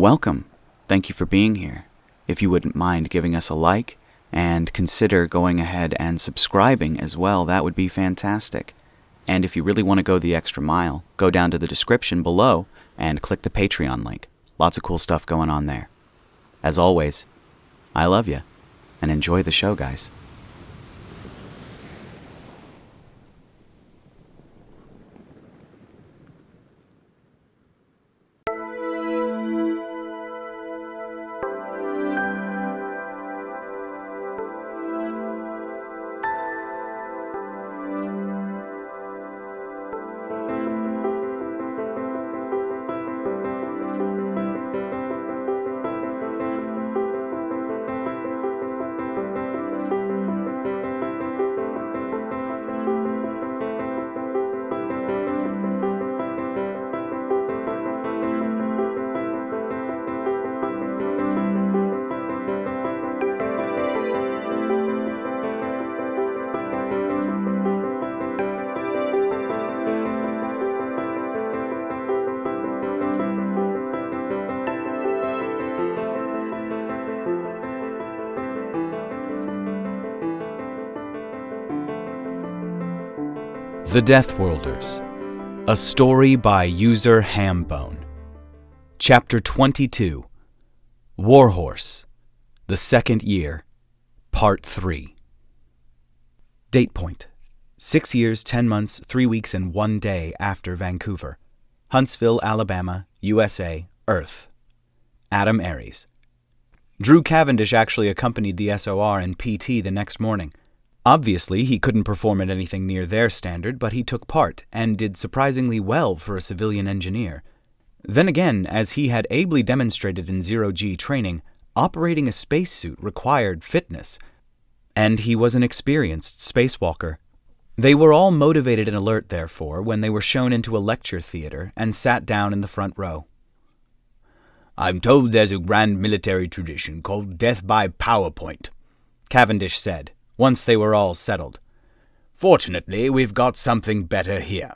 Welcome. Thank you for being here. If you wouldn't mind giving us a like, and consider going ahead and subscribing as well, that would be fantastic. And if you really want to go the extra mile, go down to the description below and click the Patreon link. Lots of cool stuff going on there. As always, I love you, and enjoy the show, guys. The DeathWorlders, a story by user Hambone. Chapter 22, Warhorse, the Second Year, Part 3. Date point: 6 years, 10 months, 3 weeks, and 1 day after Vancouver. Huntsville, Alabama, USA, Earth. Adam Aries. Drew Cavendish actually accompanied the SOR and PT the next morning. Obviously, he couldn't perform at anything near their standard, but he took part, and did surprisingly well for a civilian engineer. Then again, as he had ably demonstrated in zero-G training, operating a spacesuit required fitness, and he was an experienced spacewalker. They were all motivated and alert, therefore, when they were shown into a lecture theater and sat down in the front row. "I'm told there's a grand military tradition called death by PowerPoint," Cavendish said, once they were all settled. "Fortunately, we've got something better here."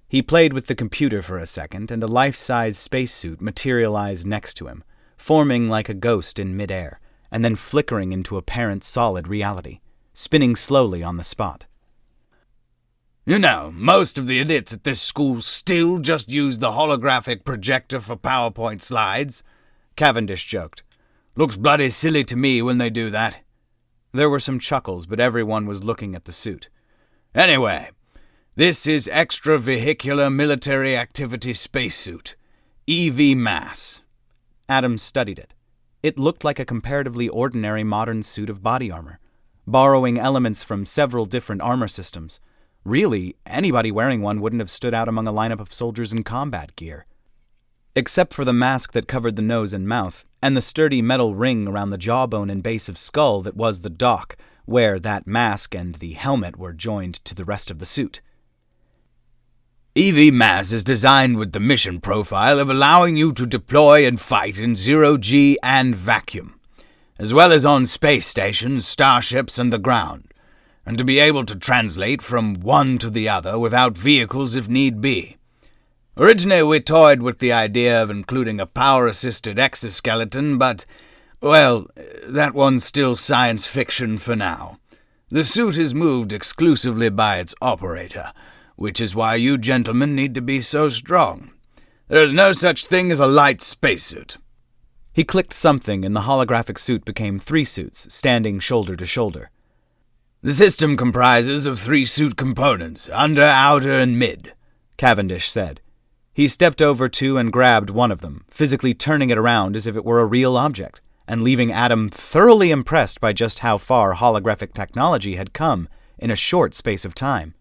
He played with the computer for a second, and a life-size spacesuit materialized next to him, forming like a ghost in midair, and then flickering into apparent solid reality, spinning slowly on the spot. "You know, most of the idiots at this school still just use the holographic projector for PowerPoint slides," Cavendish joked. "Looks bloody silly to me when they do that." There were some chuckles, but everyone was looking at the suit. "Anyway, this is Extravehicular Military Activity Spacesuit, EV Mass." Adam studied it. It looked like a comparatively ordinary modern suit of body armor, borrowing elements from several different armor systems. Really, anybody wearing one wouldn't have stood out among a lineup of soldiers in combat gear. Except for the mask that covered the nose and mouth, and the sturdy metal ring around the jawbone and base of skull that was the dock, where that mask and the helmet were joined to the rest of the suit. EV Mass is designed with the mission profile of allowing you to deploy and fight in zero-G and vacuum, as well as on space stations, starships, and the ground, and to be able to translate from one to the other without vehicles if need be. Originally, we toyed with the idea of including a power-assisted exoskeleton, but, well, that one's still science fiction for now. The suit is moved exclusively by its operator, which is why you gentlemen need to be so strong. There is no such thing as a light spacesuit." He clicked something, and the holographic suit became 3 suits, standing shoulder to shoulder. "The system comprises of 3 suit components, under, outer, and mid," Cavendish said. He stepped over to and grabbed one of them, physically turning it around as if it were a real object, and leaving Adam thoroughly impressed by just how far holographic technology had come in a short space of time.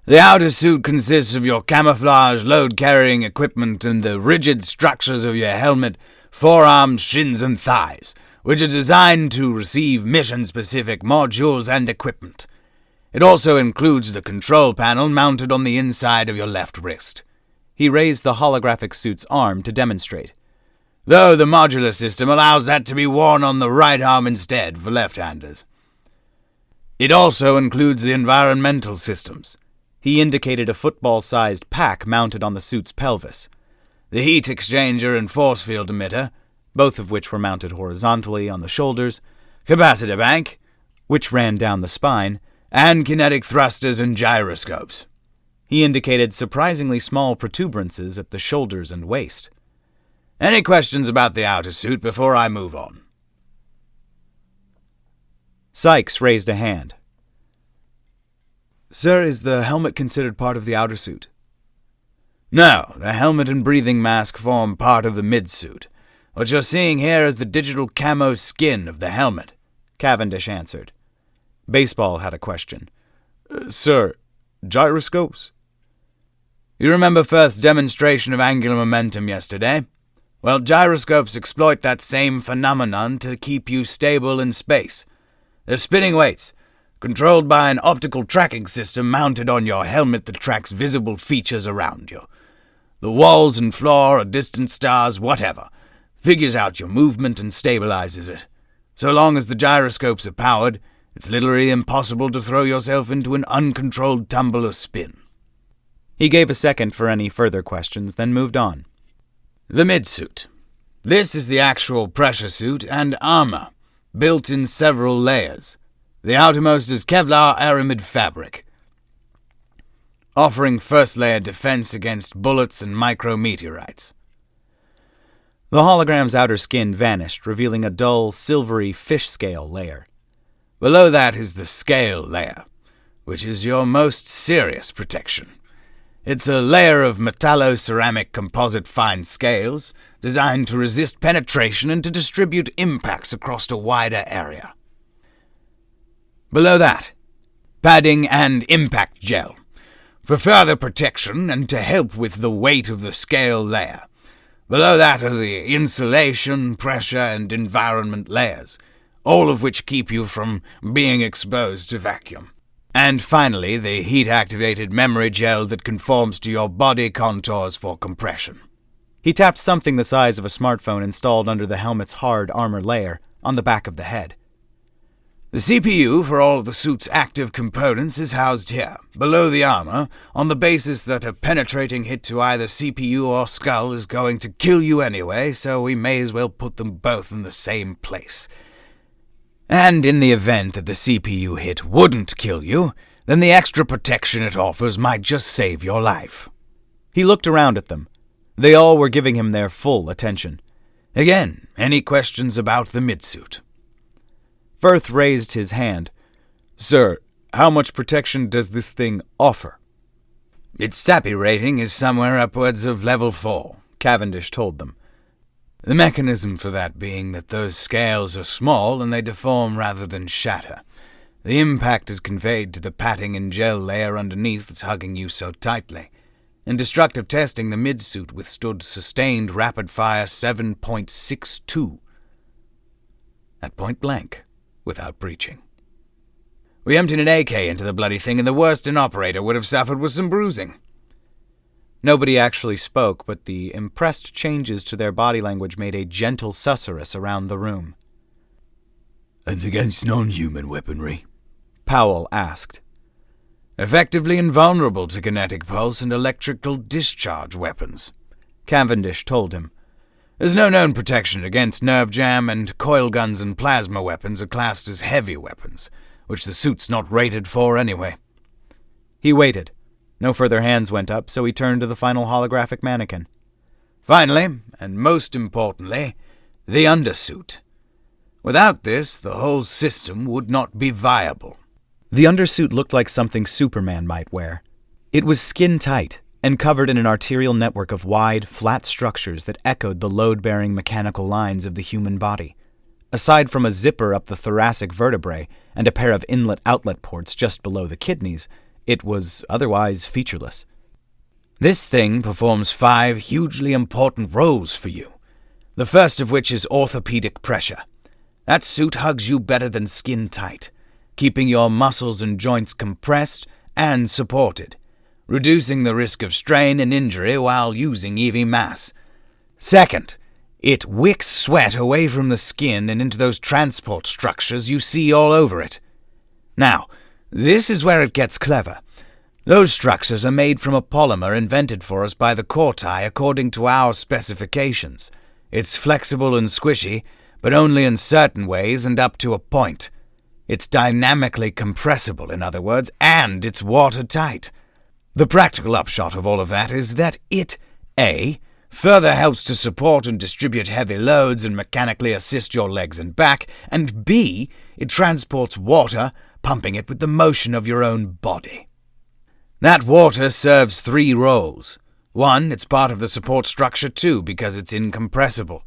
"The outer suit consists of your camouflage, load-carrying equipment, and the rigid structures of your helmet, forearms, shins, and thighs, which are designed to receive mission-specific modules and equipment. It also includes the control panel mounted on the inside of your left wrist." He raised the holographic suit's arm to demonstrate. "Though the modular system allows that to be worn on the right arm instead for left-handers. It also includes the environmental systems." He indicated a football-sized pack mounted on the suit's pelvis. the heat exchanger and force field emitter, both of which were mounted horizontally on the shoulders, capacitor bank, which ran down the spine, and kinetic thrusters and gyroscopes. He indicated surprisingly small protuberances at the shoulders and waist. Any questions about the outer suit before I move on? Sykes raised a hand. Sir, is the helmet considered part of the outer suit? No, the helmet and breathing mask form part of the mid-suit. What you're seeing here is the digital camo skin of the helmet, Cavendish answered. Baseball had a question. Sir, gyroscopes? You remember Firth's demonstration of angular momentum yesterday? Well, gyroscopes exploit that same phenomenon to keep you stable in space. They're spinning weights, controlled by an optical tracking system mounted on your helmet that tracks visible features around you. The walls and floor or distant stars, whatever, figures out your movement and stabilizes it. So long as the gyroscopes are powered, it's literally impossible to throw yourself into an uncontrolled tumble or spin. He gave a second for any further questions, then moved on. The mid-suit. This is the actual pressure suit and armor, built in several layers. The outermost is Kevlar aramid fabric, offering first-layer defense against bullets and micrometeorites. The hologram's outer skin vanished, revealing a dull, silvery fish-scale layer. Below that is the scale layer, which is your most serious protection. It's a layer of metallo-ceramic composite fine scales designed to resist penetration and to distribute impacts across a wider area. Below that, padding and impact gel, for further protection and to help with the weight of the scale layer. Below that are the insulation, pressure, and environment layers, all of which keep you from being exposed to vacuum. And finally, the heat-activated memory gel that conforms to your body contours for compression. He tapped something the size of a smartphone installed under the helmet's hard armor layer on the back of the head. The CPU for all of the suit's active components is housed here, below the armor, on the basis that a penetrating hit to either CPU or skull is going to kill you anyway, so we may as well put them both in the same place. And in the event that the CPU hit wouldn't kill you, then the extra protection it offers might just save your life. He looked around at them. They all were giving him their full attention. Again, any questions about the midsuit? Firth raised his hand. Sir, how much protection does this thing offer? Its SAPI rating is somewhere upwards of level 4, Cavendish told them. The mechanism for that being that those scales are small and they deform rather than shatter. The impact is conveyed to the padding and gel layer underneath that's hugging you so tightly. In destructive testing, the mid-suit withstood sustained rapid-fire 7.62 at point blank, without breaching. We emptied an AK into the bloody thing, and the worst an operator would have suffered was some bruising. Nobody actually spoke, but the impressed changes to their body language made a gentle susurrus around the room. And against non-human weaponry? Powell asked. Effectively invulnerable to kinetic pulse and electrical discharge weapons, Cavendish told him. There's no known protection against nerve jam, and coil guns and plasma weapons are classed as heavy weapons, which the suit's not rated for anyway. He waited. No further hands went up, so he turned to the final holographic mannequin. Finally, and most importantly, the undersuit. Without this, the whole system would not be viable. The undersuit looked like something Superman might wear. It was skin-tight and covered in an arterial network of wide, flat structures that echoed the load-bearing mechanical lines of the human body. Aside from a zipper up the thoracic vertebrae and a pair of inlet-outlet ports just below the kidneys, it was otherwise featureless. This thing performs 5 hugely important roles for you, the first of which is orthopedic pressure. That suit hugs you better than skin tight, keeping your muscles and joints compressed and supported, reducing the risk of strain and injury while using EV mass. Second, it wicks sweat away from the skin and into those transport structures you see all over it. Now, this is where it gets clever. Those structures are made from a polymer invented for us by the Cortai according to our specifications. It's flexible and squishy, but only in certain ways and up to a point. It's dynamically compressible, in other words, and it's watertight. The practical upshot of all of that is that it, A, further helps to support and distribute heavy loads and mechanically assist your legs and back, and B, it transports water, pumping it with the motion of your own body. That water serves 3 roles. 1, it's part of the support structure too, because it's incompressible.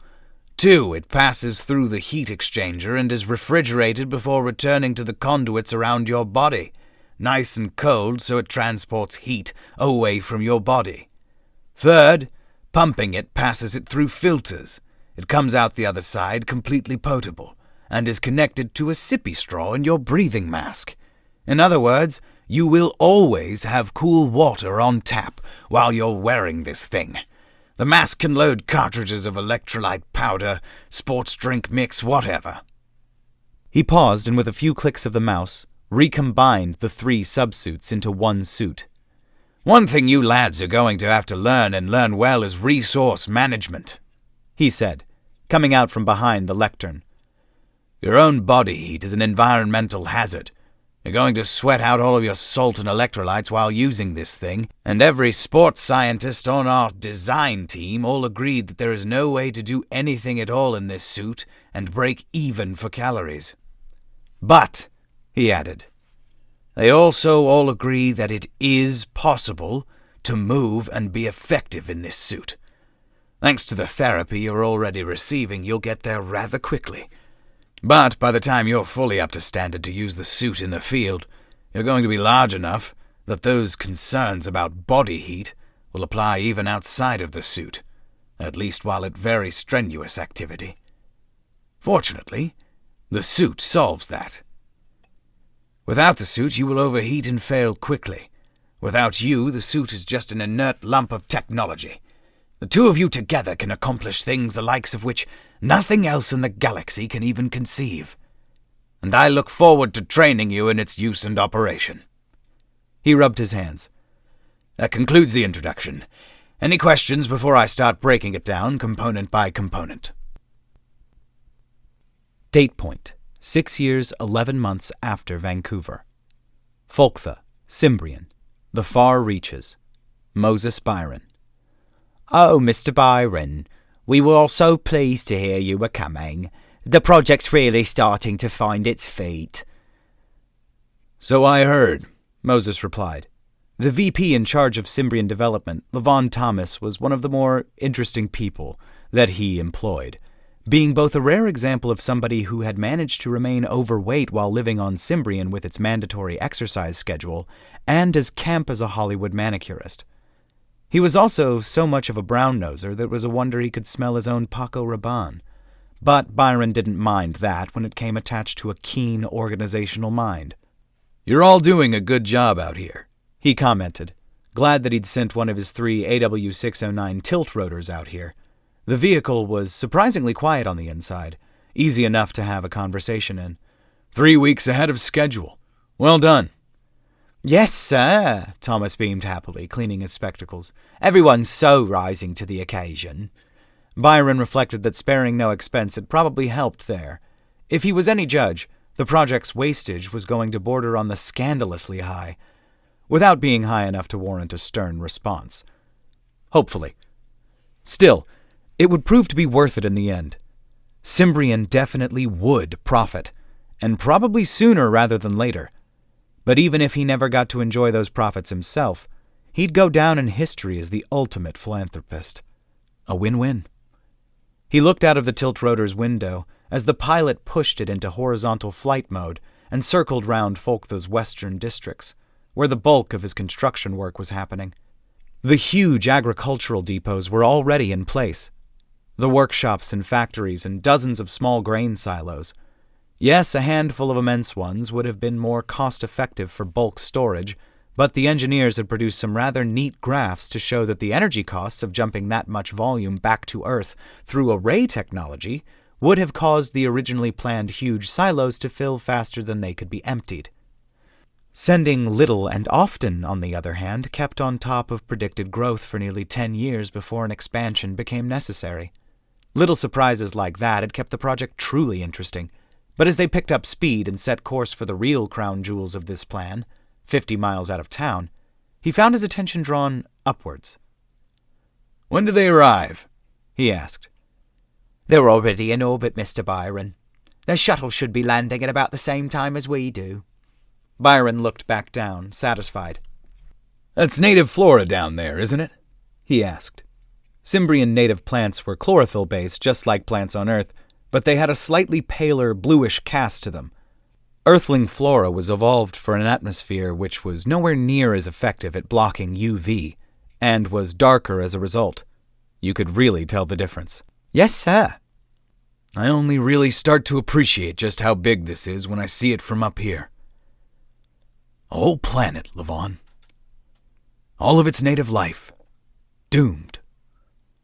2, it passes through the heat exchanger and is refrigerated before returning to the conduits around your body. Nice and cold, so it transports heat away from your body. 3rd, pumping it passes it through filters. It comes out the other side completely potable, and is connected to a sippy straw in your breathing mask. In other words, you will always have cool water on tap while you're wearing this thing. The mask can load cartridges of electrolyte powder, sports drink mix, whatever. He paused and with a few clicks of the mouse, recombined the 3 subsuits into one suit. One thing you lads are going to have to learn and learn well is resource management, he said, coming out from behind the lectern. Your own body heat is an environmental hazard. You're going to sweat out all of your salt and electrolytes while using this thing, and every sports scientist on our design team all agreed that there is no way to do anything at all in this suit and break even for calories. But, he added, they also all agree that it is possible to move and be effective in this suit. Thanks to the therapy you're already receiving, you'll get there rather quickly. But by the time you're fully up to standard to use the suit in the field, you're going to be large enough that those concerns about body heat will apply even outside of the suit, at least while at very strenuous activity. Fortunately, the suit solves that. Without the suit, you will overheat and fail quickly. Without you, the suit is just an inert lump of technology. The 2 of you together can accomplish things the likes of which nothing else in the galaxy can even conceive. And I look forward to training you in its use and operation. He rubbed his hands. That concludes the introduction. Any questions before I start breaking it down component by component? Date point, 6 years, 11 months after Vancouver. Folktha, Cimbrian, the far reaches. Moses Byron. Oh, Mr. Byron, we were all so pleased to hear you were coming. The project's really starting to find its feet. So I heard, Moses replied. The VP in charge of Cimbrian development, Levon Thomas, was one of the more interesting people that he employed, being both a rare example of somebody who had managed to remain overweight while living on Cimbrian with its mandatory exercise schedule, and as camp as a Hollywood manicurist. He was also so much of a brown-noser that it was a wonder he could smell his own Paco Rabanne. But Byron didn't mind that when it came attached to a keen organizational mind. You're all doing a good job out here, he commented, glad that he'd sent one of his 3 AW609 tilt rotors out here. The vehicle was surprisingly quiet on the inside, easy enough to have a conversation in. 3 weeks ahead of schedule. Well done. Yes, sir, Thomas beamed happily, cleaning his spectacles. Everyone's so rising to the occasion. Byron reflected that sparing no expense had probably helped there. If he was any judge, the project's wastage was going to border on the scandalously high, without being high enough to warrant a stern response. Hopefully. Still, it would prove to be worth it in the end. Cimbrian definitely would profit, and probably sooner rather than later. But even if he never got to enjoy those profits himself, he'd go down in history as the ultimate philanthropist. A win-win. He looked out of the tilt rotor's window as the pilot pushed it into horizontal flight mode and circled round Folktha's western districts, where the bulk of his construction work was happening. The huge agricultural depots were already in place. The workshops and factories and dozens of small grain silos. Yes, a handful of immense ones would have been more cost-effective for bulk storage, but the engineers had produced some rather neat graphs to show that the energy costs of jumping that much volume back to Earth through array technology would have caused the originally planned huge silos to fill faster than they could be emptied. Sending little and often, on the other hand, kept on top of predicted growth for nearly 10 years before an expansion became necessary. Little surprises like that had kept the project truly interesting, but as they picked up speed and set course for the real crown jewels of this plan, 50 miles out of town, he found his attention drawn upwards. "When do they arrive?" he asked. "They're already in orbit, Mr. Byron. Their shuttle should be landing at about the same time as we do." Byron looked back down, satisfied. "That's native flora down there, isn't it?" he asked. Cimbrian native plants were chlorophyll-based, just like plants on Earth, but they had a slightly paler, bluish cast to them. Earthling flora was evolved for an atmosphere which was nowhere near as effective at blocking UV, and was darker as a result. You could really tell the difference. "Yes, sir." "I only really start to appreciate just how big this is when I see it from up here. A whole planet, Levon. All of its native life. Doomed.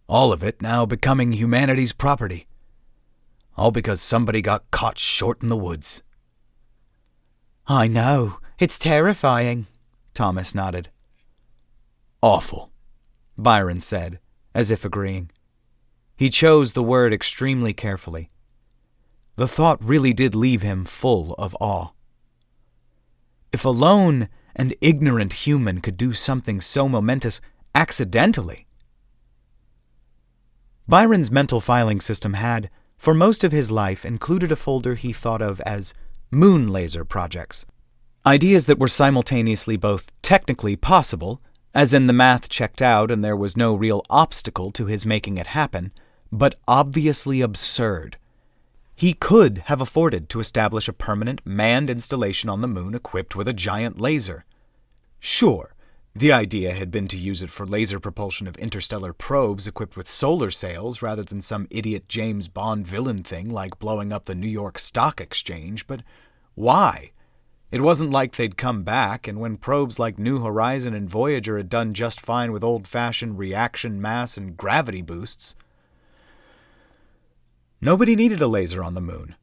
All of it now becoming humanity's property. All because somebody got caught short in the woods." "I know. It's terrifying." Thomas nodded. "Awful," Byron said, as if agreeing. He chose the word extremely carefully. The thought really did leave him full of awe. If a lone and ignorant human could do something so momentous accidentally. Byron's mental filing system had, for most of his life, included a folder he thought of as moon laser projects. Ideas that were simultaneously both technically possible, as in the math checked out and there was no real obstacle to his making it happen, but obviously absurd. He could have afforded to establish a permanent manned installation on the moon equipped with a giant laser. Sure, the idea had been to use it for laser propulsion of interstellar probes equipped with solar sails rather than some idiot James Bond villain thing like blowing up the New York Stock Exchange, but why? It wasn't like they'd come back, and when probes like New Horizon and Voyager had done just fine with old-fashioned reaction mass and gravity boosts. Nobody needed a laser on the moon.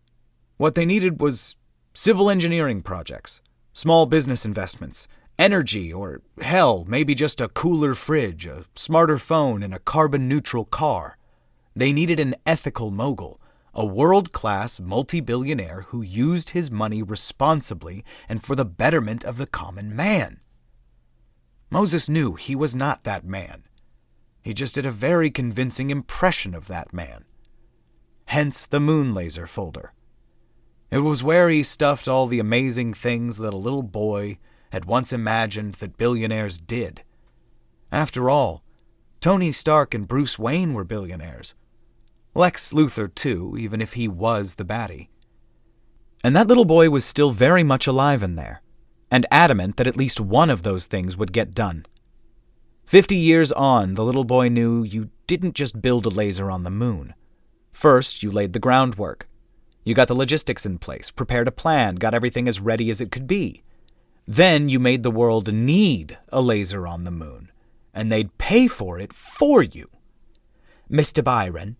What they needed was civil engineering projects, small business investments, energy, or hell, maybe just a cooler fridge, a smarter phone, and a carbon-neutral car. They needed an ethical mogul, a world-class multi-billionaire who used his money responsibly and for the betterment of the common man. Moses knew he was not that man. He just did a very convincing impression of that man. Hence the moon laser folder. It was where he stuffed all the amazing things that a little boy had once imagined that billionaires did. After all, Tony Stark and Bruce Wayne were billionaires. Lex Luthor, too, even if he was the baddie. And that little boy was still very much alive in there, and adamant that at least one of those things would get done. 50 years on, the little boy knew you didn't just build a laser on the moon. First, you laid the groundwork. You got the logistics in place, prepared a plan, got everything as ready as it could be. Then you made the world need a laser on the moon, and they'd pay for it for you. "Mr. Byron."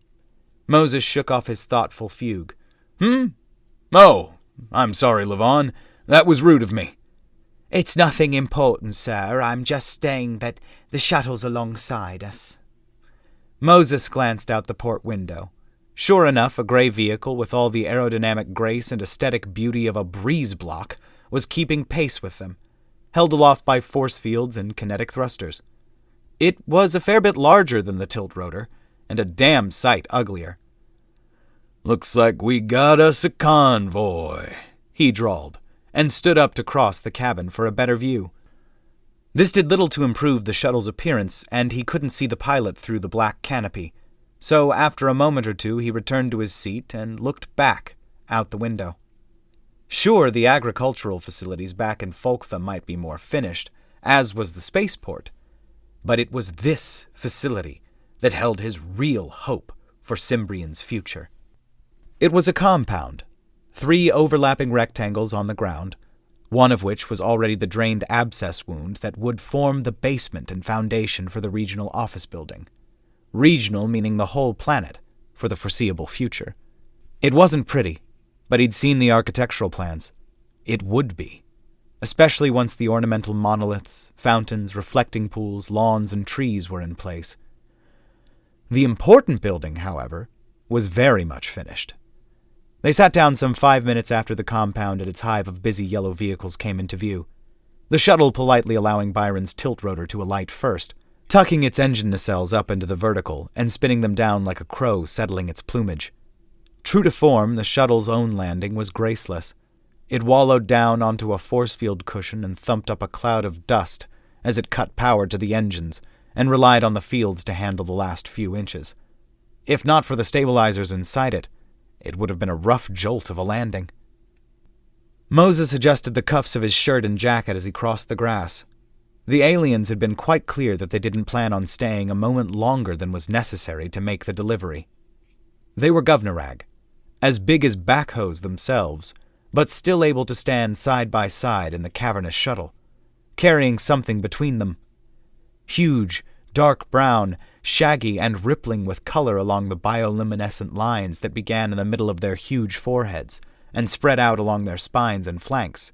Moses shook off his thoughtful fugue. Oh, I'm sorry, Levon. That was rude of me." "It's nothing important, sir. I'm just saying that the shuttle's alongside us." Moses glanced out the port window. Sure enough, a gray vehicle with all the aerodynamic grace and aesthetic beauty of a breeze block was keeping pace with them, held aloft by force fields and kinetic thrusters. It was a fair bit larger than the tilt rotor, and a damn sight uglier. "Looks like we got us a convoy," he drawled, and stood up to cross the cabin for a better view. This did little to improve the shuttle's appearance, and he couldn't see the pilot through the black canopy. So after a moment or two, he returned to his seat and looked back, out the window. Sure, the agricultural facilities back in Folktham might be more finished, as was the spaceport, but it was this facility that held his real hope for Cimbrian's future. It was a compound, 3 overlapping rectangles on the ground, one of which was already the drained abscess wound that would form the basement and foundation for the regional office building. Regional meaning the whole planet, for the foreseeable future. It wasn't pretty, but he'd seen the architectural plans. It would be. especially once the ornamental monoliths, fountains, reflecting pools, lawns, and trees were in place. The important building, however, was very much finished. They sat down some 5 minutes after the compound and its hive of busy yellow vehicles came into view, the shuttle politely allowing Byron's tilt rotor to alight first, tucking its engine nacelles up into the vertical and spinning them down like a crow settling its plumage. True to form, the shuttle's own landing was graceless. It wallowed down onto a force field cushion and thumped up a cloud of dust as it cut power to the engines and relied on the fields to handle the last few inches. If not for the stabilizers inside it, it would have been a rough jolt of a landing. Moses adjusted the cuffs of his shirt and jacket as he crossed the grass. The aliens had been quite clear that they didn't plan on staying a moment longer than was necessary to make the delivery. They were Govnorag, as big as backhoes themselves, but still able to stand side by side in the cavernous shuttle, carrying something between them. Huge, dark brown, shaggy and rippling with color along the bioluminescent lines that began in the middle of their huge foreheads and spread out along their spines and flanks.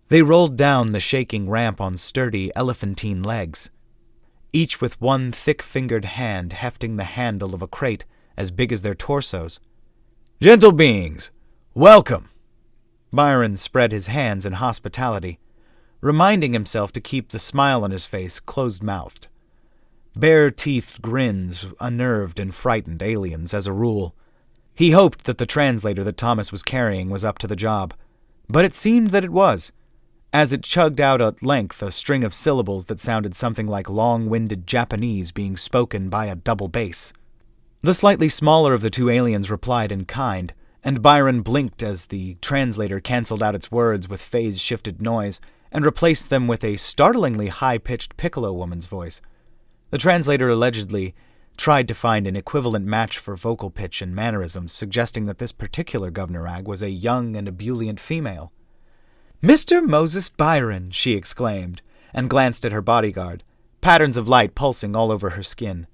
They rolled down the shaking ramp on sturdy, elephantine legs, each with one thick-fingered hand hefting the handle of a crate as big as their torsos. "Gentle beings, welcome!" Byron spread his hands in hospitality, reminding himself to keep the smile on his face closed-mouthed. Bare-teethed grins unnerved and frightened aliens as a rule. He hoped that the translator that Thomas was carrying was up to the job, but it seemed that it was, as it chugged out at length a string of syllables that sounded something like long-winded Japanese being spoken by a double bass. The slightly smaller of the two aliens replied in kind, and Byron blinked as the translator canceled out its words with phase-shifted noise and replaced them with a startlingly high-pitched piccolo woman's voice. The translator allegedly tried to find an equivalent match for vocal pitch and mannerisms, suggesting that this particular Govnorag was a young and ebullient female. "Mr. Moses Byron!" she exclaimed, and glanced at her bodyguard, patterns of light pulsing all over her skin.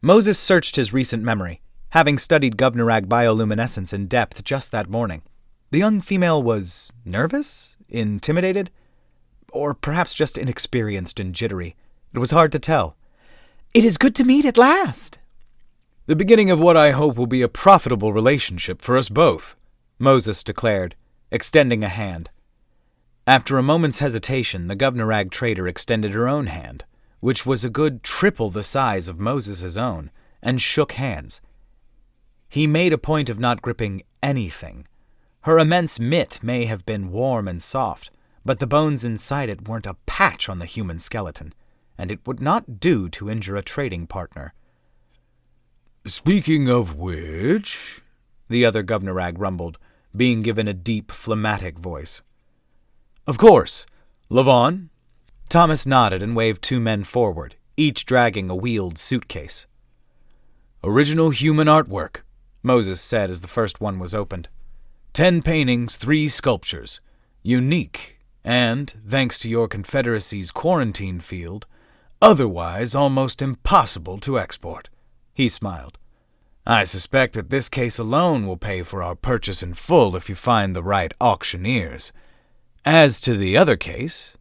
Moses searched his recent memory, having studied Govnorag bioluminescence in depth just that morning. The young female was nervous, intimidated, or perhaps just inexperienced and jittery. It was hard to tell. "It is good to meet at last." "The beginning of what I hope will be a profitable relationship for us both," Moses declared, extending a hand. After a moment's hesitation, the Govnorag trader extended her own hand, which was a good triple the size of Moses's own, and shook hands. He made a point of not gripping anything. Her immense mitt may have been warm and soft, but the bones inside it weren't a patch on the human skeleton, and it would not do to injure a trading partner. "Speaking of which," the other Govnorag rumbled, being given a deep, phlegmatic voice. "Of course. Levon?" Thomas nodded and waved two men forward, each dragging a wheeled suitcase. "Original human artwork," Moses said as the first one was opened. 10 paintings, 3 sculptures. Unique, and, thanks to your Confederacy's quarantine field, otherwise almost impossible to export." He smiled. "I suspect that this case alone will pay for our purchase in full if you find the right auctioneers. As to the other case,"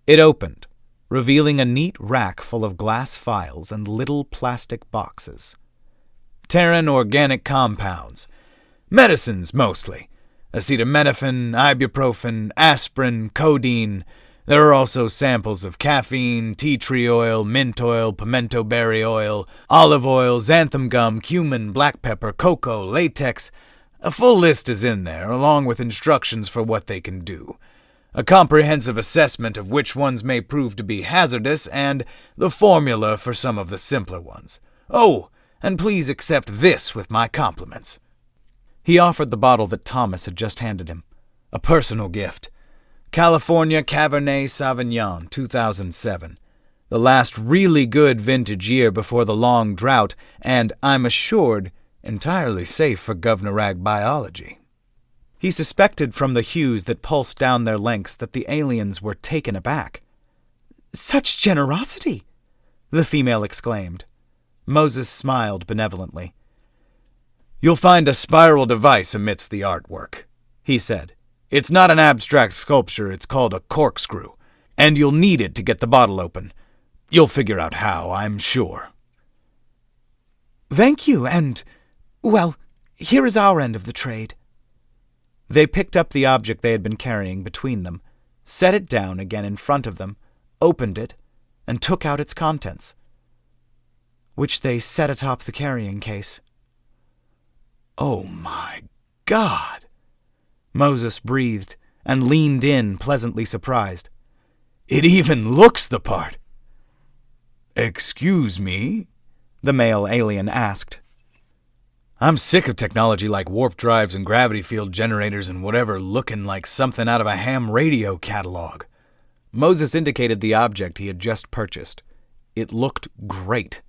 it opened, revealing a neat rack full of glass files and little plastic boxes. "Terran organic compounds. Medicines, mostly. Acetaminophen, ibuprofen, aspirin, codeine. There are also samples of caffeine, tea tree oil, mint oil, pimento berry oil, olive oil, xanthan gum, cumin, black pepper, cocoa, latex. A full list is in there, along with instructions for what they can do. A comprehensive assessment of which ones may prove to be hazardous, and the formula for some of the simpler ones. Oh, and please accept this with my compliments." He offered the bottle that Thomas had just handed him. A personal gift. California Cabernet Sauvignon, 2007. The last really good vintage year before the long drought, and, I'm assured, entirely safe for Govnorag biology. He suspected from the hues that pulsed down their lengths that the aliens were taken aback. "Such generosity!" the female exclaimed. Moses smiled benevolently. "You'll find a spiral device amidst the artwork," he said, It's not an abstract sculpture, it's called a corkscrew, and you'll need it to get the bottle open. You'll figure out how, I'm sure. Thank you, and, well, here is our end of the trade. They picked up the object they had been carrying between them, set it down again in front of them, opened it, and took out its contents, which they set atop the carrying case. Oh my God! Moses breathed and leaned in, pleasantly surprised. It even looks the part. Excuse me? The male alien asked. I'm sick of technology like warp drives and gravity field generators and whatever looking like something out of a ham radio catalog. Moses indicated the object he had just purchased. It looked great.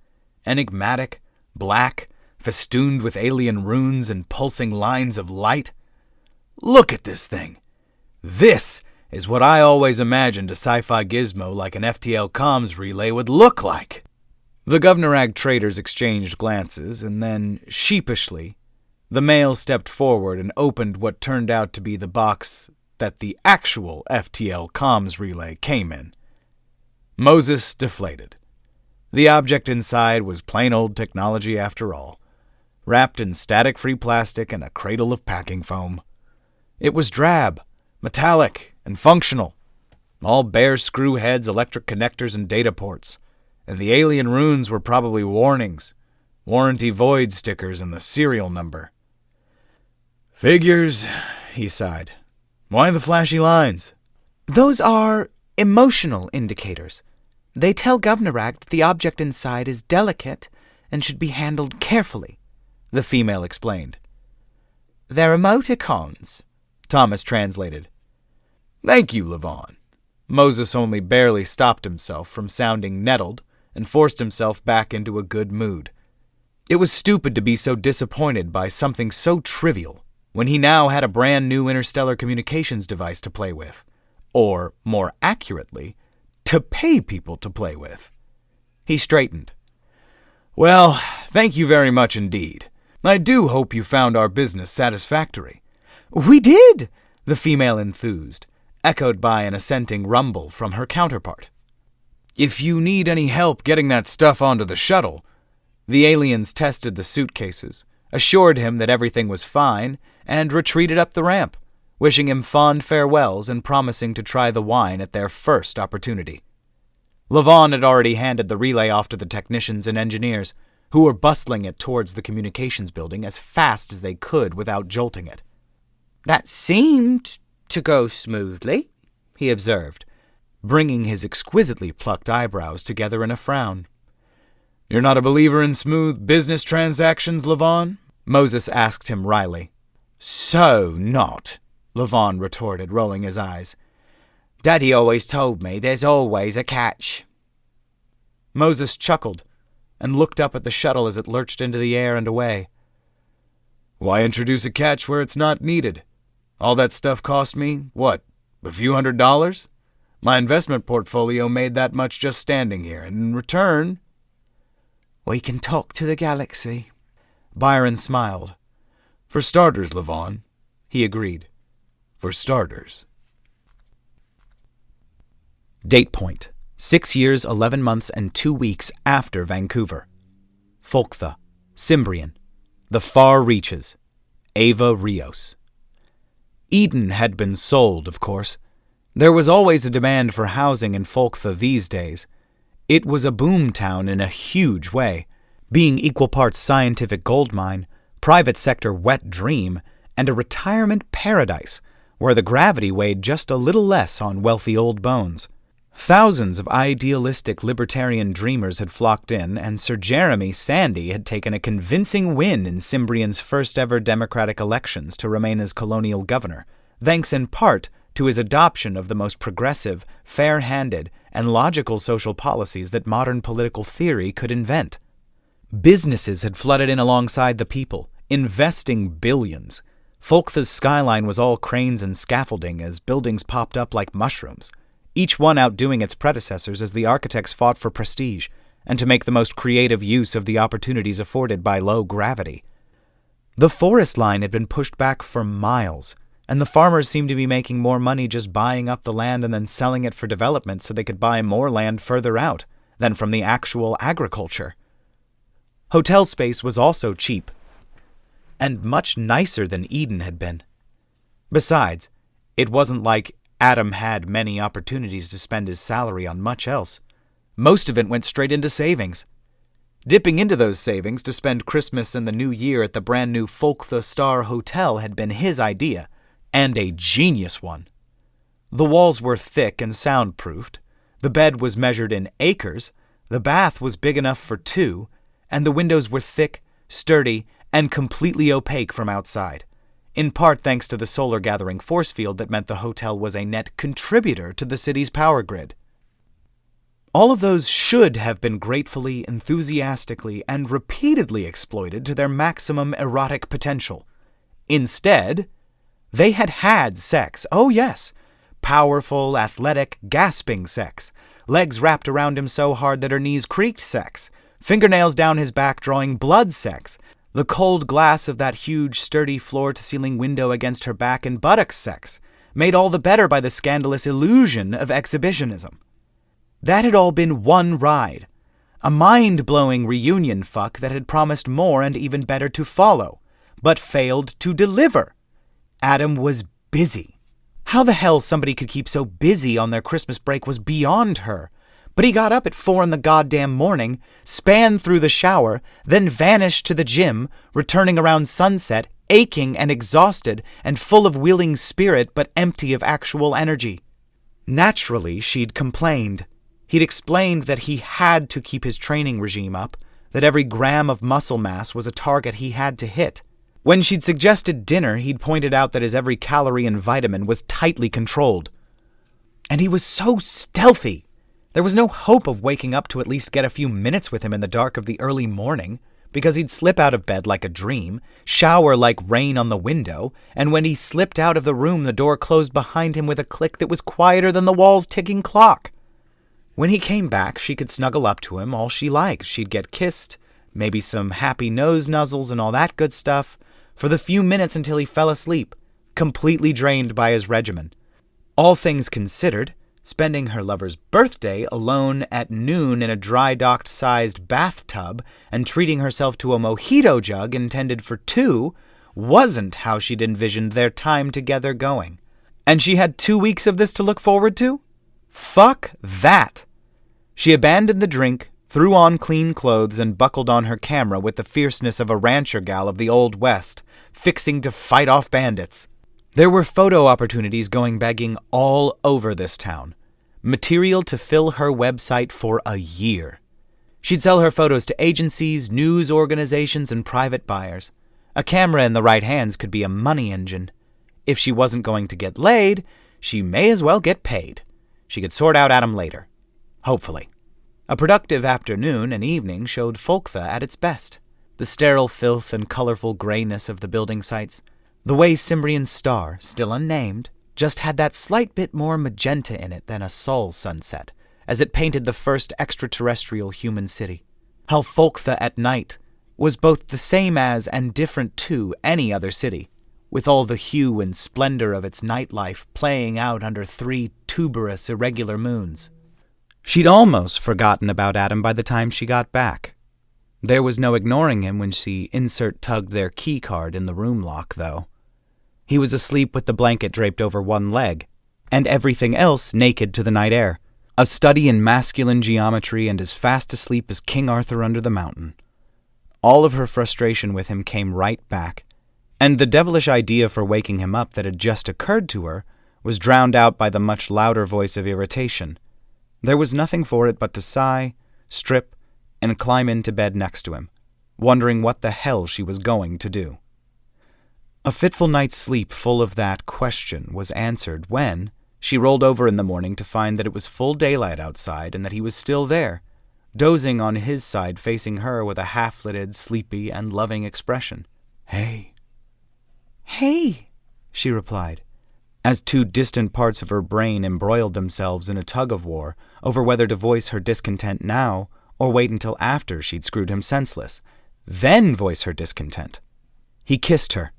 Enigmatic, black, festooned with alien runes and pulsing lines of light. Look at this thing. This is what I always imagined a sci-fi gizmo like an FTL comms relay would look like. The GovNarag traders exchanged glances, and then, sheepishly, the male stepped forward and opened what turned out to be the box that the actual FTL comms relay came in. Moses deflated. The object inside was plain old technology after all, wrapped in static-free plastic and a cradle of packing foam. It was drab, metallic, and functional, all bare screw heads, electric connectors, and data ports. And the alien runes were probably warnings, warranty void stickers, and the serial number. Figures, he sighed. Why the flashy lines? Those are emotional indicators. They tell GovNarag that the object inside is delicate and should be handled carefully, the female explained. They're emoticons, Thomas translated. Thank you, Levon. Moses only barely stopped himself from sounding nettled and forced himself back into a good mood. It was stupid to be so disappointed by something so trivial when he now had a brand new interstellar communications device to play with, or, more accurately, to pay people to play with. He straightened. Well, thank you very much indeed. I do hope you found our business satisfactory. We did, the female enthused, echoed by an assenting rumble from her counterpart. If you need any help getting that stuff onto the shuttle, the aliens tested the suitcases, assured him that everything was fine, and retreated up the ramp, wishing him fond farewells and promising to try the wine at their first opportunity. Levon had already handed the relay off to the technicians and engineers, who were bustling it towards the communications building as fast as they could without jolting it. That seemed to go smoothly, he observed, bringing his exquisitely plucked eyebrows together in a frown. You're not a believer in smooth business transactions, Levon? Moses asked him wryly. So not, Levon retorted, rolling his eyes. Daddy always told me there's always a catch. Moses chuckled and looked up at the shuttle as it lurched into the air and away. Why introduce a catch where it's not needed? All that stuff cost me, what, a few $100s? My investment portfolio made that much just standing here, and in return... We can talk to the galaxy. Byron smiled. For starters, Levon, he agreed. For starters. Date point: 6 years, 11 months, and 2 weeks after Vancouver. Folktha, Cimbrian, the far reaches, Ava Rios. Eden had been sold, of course. There was always a demand for housing in Folktha these days. It was a boom town in a huge way, being equal parts scientific gold mine, private sector wet dream, and a retirement paradise where the gravity weighed just a little less on wealthy old bones. Thousands of idealistic libertarian dreamers had flocked in, and Sir Jeremy Sandy had taken a convincing win in Cimbrian's first-ever democratic elections to remain as colonial governor, thanks in part to his adoption of the most progressive, fair-handed, and logical social policies that modern political theory could invent. Businesses had flooded in alongside the people, investing billions. Folktha's skyline was all cranes and scaffolding as buildings popped up like mushrooms, each one outdoing its predecessors as the architects fought for prestige and to make the most creative use of the opportunities afforded by low gravity. The forest line had been pushed back for miles, and the farmers seemed to be making more money just buying up the land and then selling it for development so they could buy more land further out than from the actual agriculture. Hotel space was also cheap, and much nicer than Eden had been. Besides, it wasn't like Adam had many opportunities to spend his salary on much else. Most of it went straight into savings. Dipping into those savings to spend Christmas and the New Year at the brand new Folktha Star Hotel had been his idea, and a genius one. The walls were thick and soundproofed, the bed was measured in acres, the bath was big enough for 2, and the windows were thick, sturdy, and completely opaque from outside, in part thanks to the solar gathering force field that meant the hotel was a net contributor to the city's power grid. All of those should have been gratefully, enthusiastically, and repeatedly exploited to their maximum erotic potential. Instead, they had had sex. Oh yes, powerful, athletic, gasping sex. Legs wrapped around him so hard that her knees creaked sex. Fingernails down his back drawing blood sex. The cold glass of that huge, sturdy floor-to-ceiling window against her back and buttocks sex, made all the better by the scandalous illusion of exhibitionism. That had all been one ride, a mind-blowing reunion fuck that had promised more and even better to follow, but failed to deliver. Adam was busy. How the hell somebody could keep so busy on their Christmas break was beyond her. But he got up at 4 in the goddamn morning, spanned through the shower, then vanished to the gym, returning around sunset, aching and exhausted and full of willing spirit but empty of actual energy. Naturally, she'd complained. He'd explained that he had to keep his training regime up, that every gram of muscle mass was a target he had to hit. When she'd suggested dinner, he'd pointed out that his every calorie and vitamin was tightly controlled. And he was so stealthy. There was no hope of waking up to at least get a few minutes with him in the dark of the early morning, because he'd slip out of bed like a dream, shower like rain on the window, and when he slipped out of the room, the door closed behind him with a click that was quieter than the wall's ticking clock. When he came back, she could snuggle up to him all she liked. She'd get kissed, maybe some happy nose nuzzles and all that good stuff, for the few minutes until he fell asleep, completely drained by his regimen. All things considered, spending her lover's birthday alone at noon in a dry-docked-sized bathtub and treating herself to a mojito jug intended for 2 wasn't how she'd envisioned their time together going. And she had 2 weeks of this to look forward to? Fuck that! She abandoned the drink, threw on clean clothes, and buckled on her camera with the fierceness of a rancher gal of the Old West, fixing to fight off bandits. There were photo opportunities going begging all over this town. Material to fill her website for a year. She'd sell her photos to agencies, news organizations, and private buyers. A camera in the right hands could be a money engine. If she wasn't going to get laid, she may as well get paid. She could sort out Adam later. Hopefully. A productive afternoon and evening showed Folktha at its best. The sterile filth and colorful grayness of the building sites. The way Cimbrian's star, still unnamed, just had that slight bit more magenta in it than a Sol sunset, as it painted the first extraterrestrial human city. How Folktha at night was both the same as and different to any other city, with all the hue and splendor of its nightlife playing out under 3 tuberous, irregular moons. She'd almost forgotten about Adam by the time she got back. There was no ignoring him when she tugged their key card in the room lock, though. He was asleep with the blanket draped over one leg, and everything else naked to the night air, a study in masculine geometry and as fast asleep as King Arthur under the mountain. All of her frustration with him came right back, and the devilish idea for waking him up that had just occurred to her was drowned out by the much louder voice of irritation. There was nothing for it but to sigh, strip, and climb into bed next to him, wondering what the hell she was going to do. A fitful night's sleep full of that question was answered when she rolled over in the morning to find that it was full daylight outside and that he was still there, dozing on his side facing her with a half-lidded, sleepy, and loving expression. "Hey." "Hey," she replied, as 2 distant parts of her brain embroiled themselves in a tug-of-war over whether to voice her discontent now or wait until after she'd screwed him senseless, then voice her discontent. He kissed her,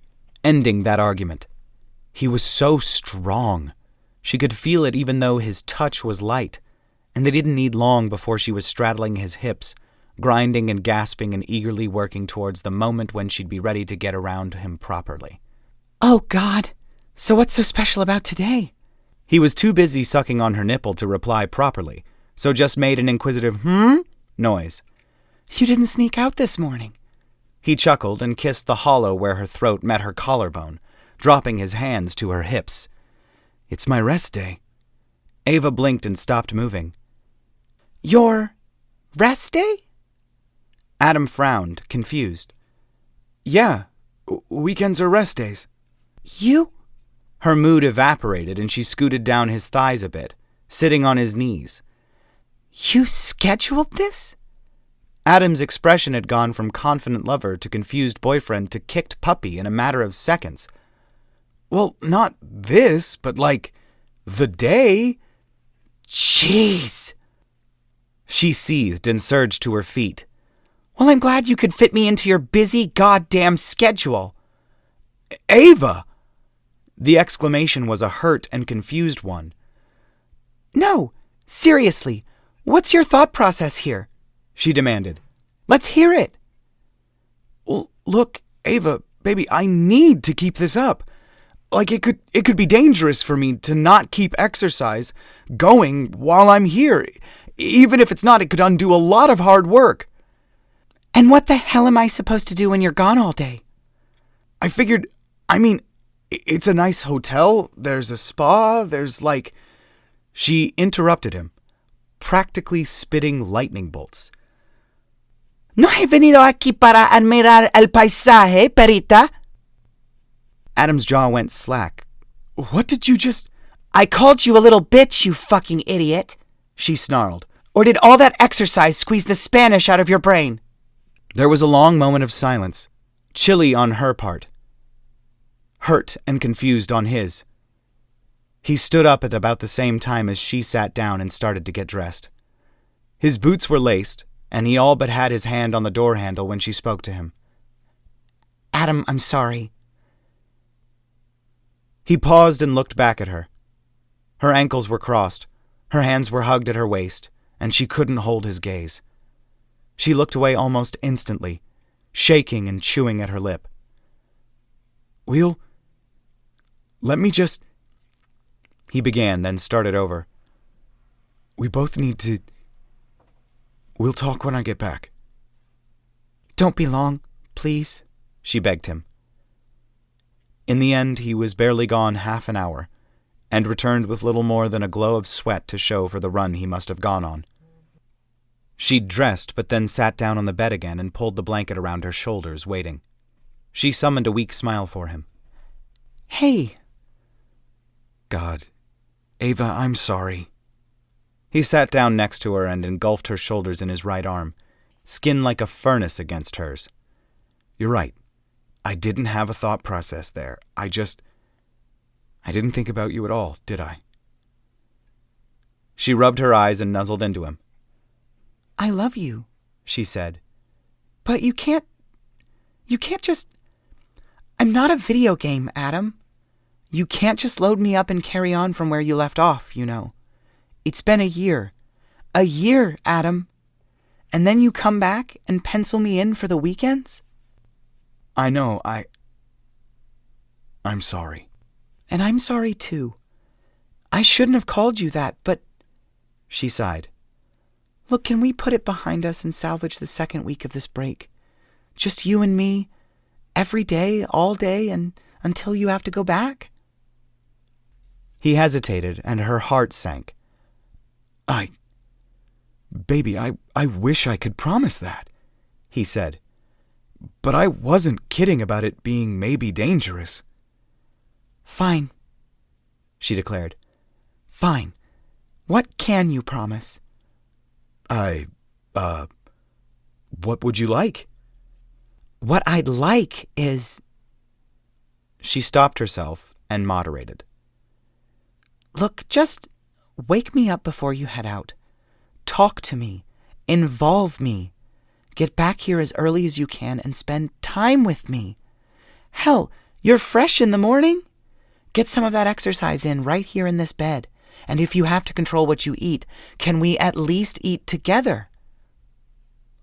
ending that argument. He was so strong. She could feel it even though his touch was light, and they didn't need long before she was straddling his hips, grinding and gasping and eagerly working towards the moment when she'd be ready to get around him properly. Oh, God. So what's so special about today? He was too busy sucking on her nipple to reply properly, so just made an inquisitive noise. You didn't sneak out this morning. He chuckled and kissed the hollow where her throat met her collarbone, dropping his hands to her hips. It's my rest day. Ava blinked and stopped moving. Your rest day? Adam frowned, confused. Yeah, weekends are rest days. You? Her mood evaporated and she scooted down his thighs a bit, sitting on his knees. You scheduled this? Adam's expression had gone from confident lover to confused boyfriend to kicked puppy in a matter of seconds. Well, not this, but like, the day. Jeez. She seethed and surged to her feet. Well, I'm glad you could fit me into your busy goddamn schedule. Ava! The exclamation was a hurt and confused one. No, seriously, what's your thought process here? She demanded. Let's hear it. Well, look, Ava, baby, I need to keep this up. Like, it could be dangerous for me to not keep exercise going while I'm here. Even if it's not, it could undo a lot of hard work. And what the hell am I supposed to do when you're gone all day? I figured, it's a nice hotel, there's a spa, there's like... She interrupted him, practically spitting lightning bolts. No he venido aquí para admirar el paisaje, perita. Adam's jaw went slack. What did you just... I called you a little bitch, you fucking idiot, she snarled. Or did all that exercise squeeze the Spanish out of your brain? There was a long moment of silence, chilly on her part, hurt and confused on his. He stood up at about the same time as she sat down and started to get dressed. His boots were laced, and he all but had his hand on the door handle when she spoke to him. Adam, I'm sorry. He paused and looked back at her. Her ankles were crossed, her hands were hugged at her waist, and she couldn't hold his gaze. She looked away almost instantly, shaking and chewing at her lip. Let me just... He began, then started over. We both need to... We'll talk when I get back. Don't be long, please, she begged him. In the end, he was barely gone half an hour, and returned with little more than a glow of sweat to show for the run he must have gone on. She'd dressed, but then sat down on the bed again and pulled the blanket around her shoulders, waiting. She summoned a weak smile for him. Hey. God. Ava, I'm sorry. He sat down next to her and engulfed her shoulders in his right arm, skin like a furnace against hers. You're right. I didn't have a thought process there. I didn't think about you at all, did I? She rubbed her eyes and nuzzled into him. I love you, she said. But you can't just... I'm not a video game, Adam. You can't just load me up and carry on from where you left off, you know. It's been a year. A year, Adam. And then you come back and pencil me in for the weekends? I know, I'm sorry. And I'm sorry, too. I shouldn't have called you that, but... She sighed. Look, can we put it behind us and salvage the second week of this break? Just you and me, every day, all day, and until you have to go back? He hesitated, and her heart sank. Baby, I wish I could promise that, he said. But I wasn't kidding about it being maybe dangerous. Fine, she declared. Fine. What can you promise? What would you like? What I'd like is... She stopped herself and moderated. Look, just wake me up before you head out. Talk to me. Involve me. Get back here as early as you can and spend time with me. Hell, you're fresh in the morning. Get some of that exercise in right here in this bed. And if you have to control what you eat, can we at least eat together?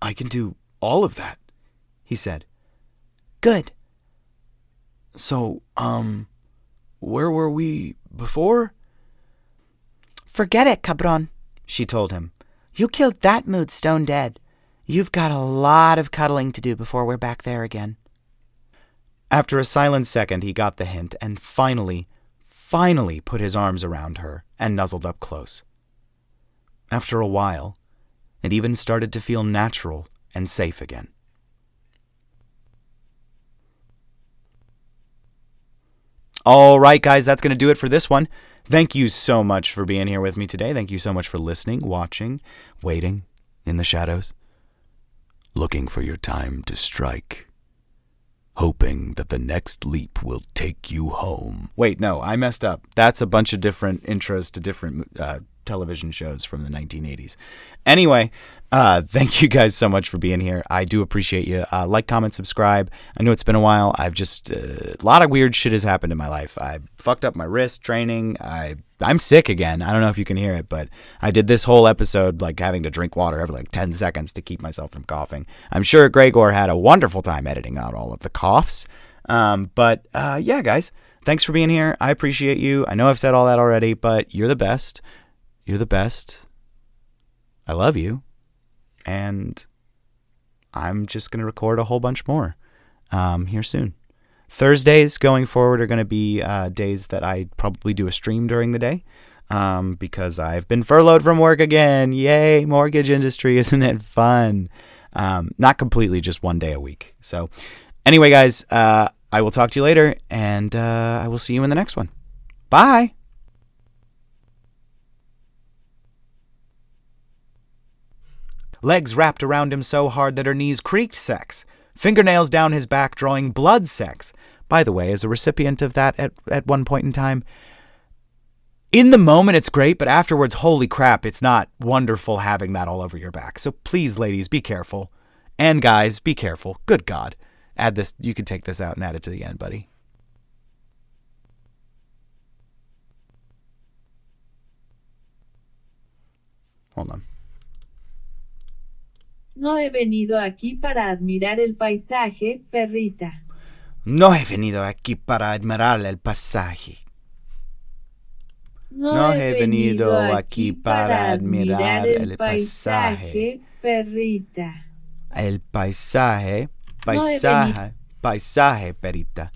I can do all of that, he said. Good. So, where were we before? Forget it, cabron, she told him. You killed that mood stone dead. You've got a lot of cuddling to do before we're back there again. After a silent second, he got the hint and finally put his arms around her and nuzzled up close. After a while, it even started to feel natural and safe again. All right, guys, that's going to do it for this one. Thank you so much for being here with me today. Thank you so much for listening, watching, waiting in the shadows, looking for your time to strike, hoping that the next leap will take you home. Wait, no, I messed up. That's a bunch of different intros to different television shows from the 1980s. Anyway, thank you guys so much for being here. I do appreciate you. Like, comment, subscribe. I know it's been a while. I've just, a lot of weird shit has happened in my life. I fucked up my wrist training. I'm sick again. I don't know if you can hear it, but I did this whole episode like having to drink water every like 10 seconds to keep myself from coughing. I'm sure Gregor had a wonderful time editing out all of the coughs. But yeah, guys, thanks for being here. I appreciate you. I know I've said all that already, but you're the best. You're the best. I love you. And I'm just going to record a whole bunch more here soon. Thursdays going forward are going to be days that I probably do a stream during the day because I've been furloughed from work again. Yay, mortgage industry, isn't it fun? Not completely, just one day a week. So anyway, guys, I will talk to you later, and I will see you in the next one. Bye. Legs wrapped around him so hard that her knees creaked sex. Fingernails down his back drawing blood sex. By the way, as a recipient of that at one point in time, in the moment it's great, but afterwards, holy crap, it's not wonderful having that all over your back. So please, ladies, be careful. And guys, be careful. Good God. Add this. You can take this out and add it to the end, buddy. Hold on. No he venido aquí para admirar el paisaje, perrita. No he venido aquí para admirar el paisaje. No he venido aquí para admirar el paisaje, perrita. El paisaje, perrita.